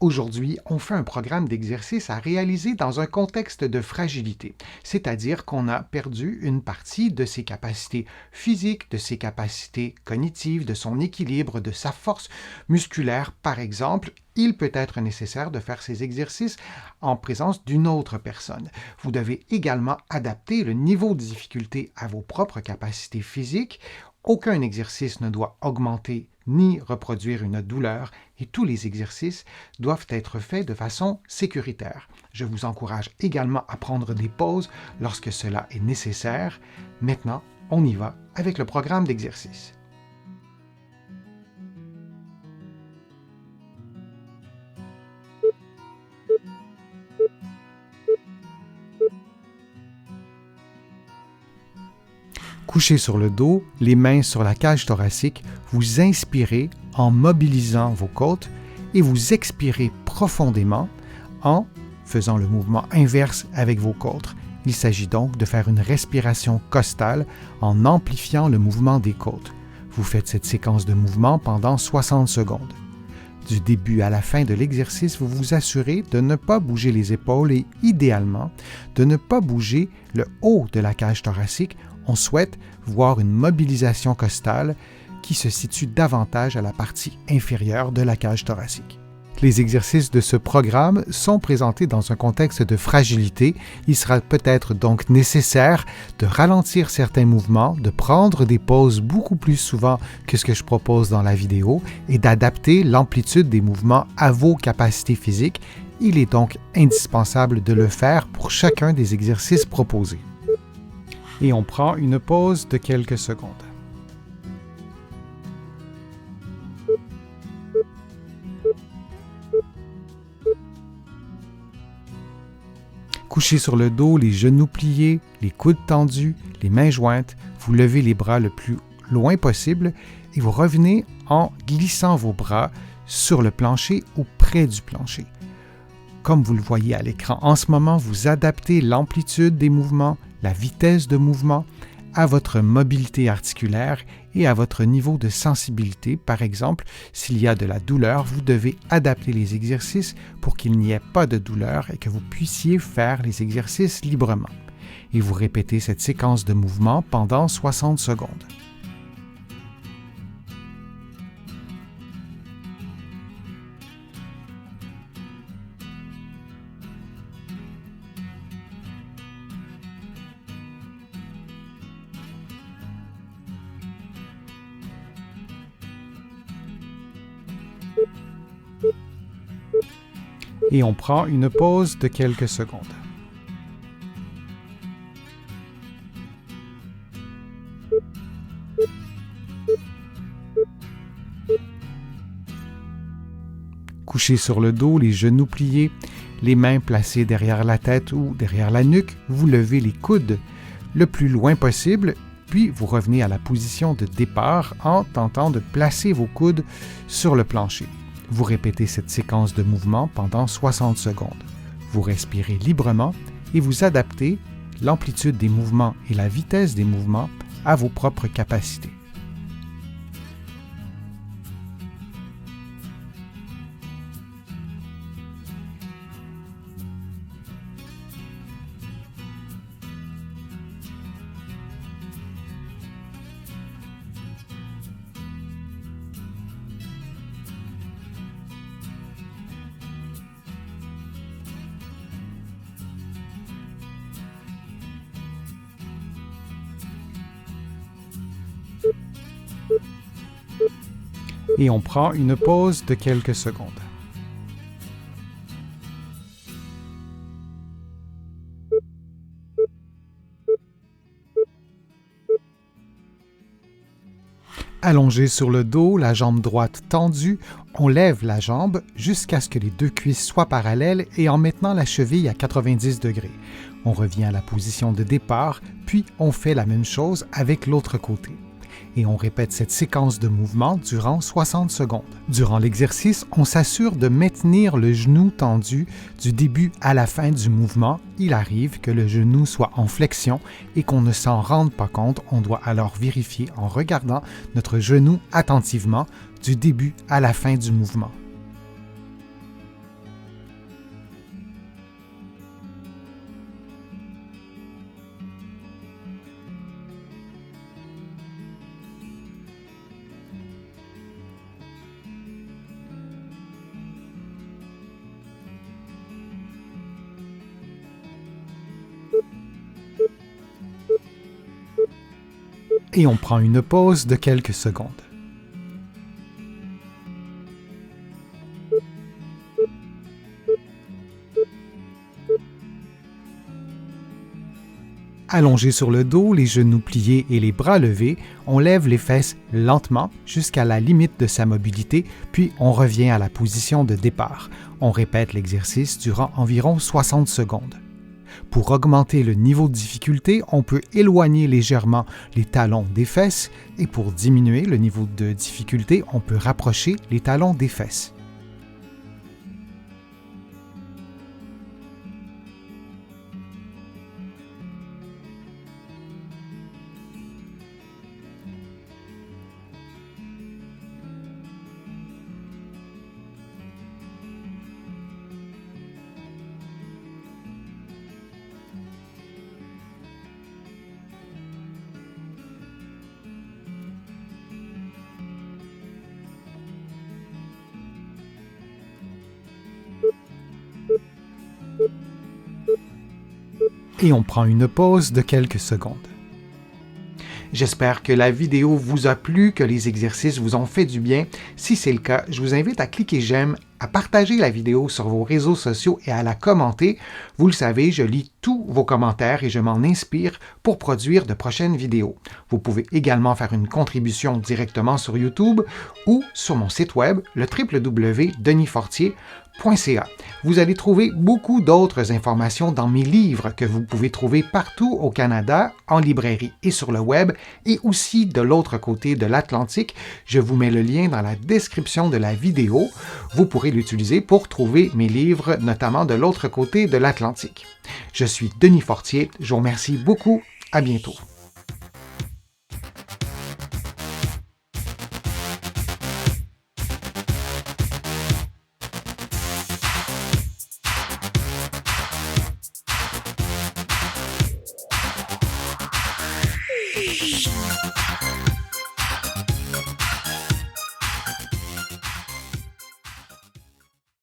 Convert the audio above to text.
Aujourd'hui, on fait un programme d'exercice à réaliser dans un contexte de fragilité, c'est-à-dire qu'on a perdu une partie de ses capacités physiques, de ses capacités cognitives, de son équilibre, de sa force musculaire, par exemple. Il peut être nécessaire de faire ces exercices en présence d'une autre personne. Vous devez également adapter le niveau de difficulté à vos propres capacités physiques. Aucun exercice ne doit augmenter ni reproduire une douleur et tous les exercices doivent être faits de façon sécuritaire. Je vous encourage également à prendre des pauses lorsque cela est nécessaire. Maintenant, on y va avec le programme d'exercice. Couché sur le dos, les mains sur la cage thoracique, vous inspirez en mobilisant vos côtes et vous expirez profondément en faisant le mouvement inverse avec vos côtes. Il s'agit donc de faire une respiration costale en amplifiant le mouvement des côtes. Vous faites cette séquence de mouvement pendant 60 secondes. Du début à la fin de l'exercice, vous vous assurez de ne pas bouger les épaules et idéalement de ne pas bouger le haut de la cage thoracique. On souhaite voir une mobilisation costale qui se situe davantage à la partie inférieure de la cage thoracique. Les exercices de ce programme sont présentés dans un contexte de fragilité. Il sera peut-être donc nécessaire de ralentir certains mouvements, de prendre des pauses beaucoup plus souvent que ce que je propose dans la vidéo et d'adapter l'amplitude des mouvements à vos capacités physiques. Il est donc indispensable de le faire pour chacun des exercices proposés. Et on prend une pause de quelques secondes. Couché sur le dos, les genoux pliés, les coudes tendus, les mains jointes, vous levez les bras le plus loin possible et vous revenez en glissant vos bras sur le plancher ou près du plancher. Comme vous le voyez à l'écran en ce moment, vous adaptez l'amplitude des mouvements, la vitesse de mouvement à votre mobilité articulaire et à votre niveau de sensibilité. Par exemple, s'il y a de la douleur, vous devez adapter les exercices pour qu'il n'y ait pas de douleur et que vous puissiez faire les exercices librement. Et vous répétez cette séquence de mouvement pendant 60 secondes. Et on prend une pause de quelques secondes. Couché sur le dos, les genoux pliés, les mains placées derrière la tête ou derrière la nuque, vous levez les coudes le plus loin possible, puis vous revenez à la position de départ en tentant de placer vos coudes sur le plancher. Vous répétez cette séquence de mouvement pendant 60 secondes. Vous respirez librement et vous adaptez l'amplitude des mouvements et la vitesse des mouvements à vos propres capacités. Et on prend une pause de quelques secondes. Allongé sur le dos, la jambe droite tendue, on lève la jambe jusqu'à ce que les deux cuisses soient parallèles et en maintenant la cheville à 90 degrés. On revient à la position de départ, puis on fait la même chose avec l'autre côté. Et on répète cette séquence de mouvements durant 60 secondes. Durant l'exercice, on s'assure de maintenir le genou tendu du début à la fin du mouvement. Il arrive que le genou soit en flexion et qu'on ne s'en rende pas compte. On doit alors vérifier en regardant notre genou attentivement du début à la fin du mouvement. Et on prend une pause de quelques secondes. Allongé sur le dos, les genoux pliés et les bras levés, on lève les fesses lentement jusqu'à la limite de sa mobilité, puis on revient à la position de départ. On répète l'exercice durant environ 60 secondes. Pour augmenter le niveau de difficulté, on peut éloigner légèrement les talons des fesses et pour diminuer le niveau de difficulté, on peut rapprocher les talons des fesses. Et on prend une pause de quelques secondes. J'espère que la vidéo vous a plu, que les exercices vous ont fait du bien. Si c'est le cas, je vous invite à cliquer j'aime, à partager la vidéo sur vos réseaux sociaux et à la commenter. Vous le savez, je lis tous vos commentaires et je m'en inspire pour produire de prochaines vidéos. Vous pouvez également faire une contribution directement sur YouTube ou sur mon site web, le www.denisfortier.ca. Vous allez trouver beaucoup d'autres informations dans mes livres que vous pouvez trouver partout au Canada, en librairie et sur le web, et aussi de l'autre côté de l'Atlantique. Je vous mets le lien dans la description de la vidéo. Vous pourrez l'utiliser pour trouver mes livres, notamment de l'autre côté de l'Atlantique. Je suis Denis Fortier. Je vous remercie beaucoup. À bientôt.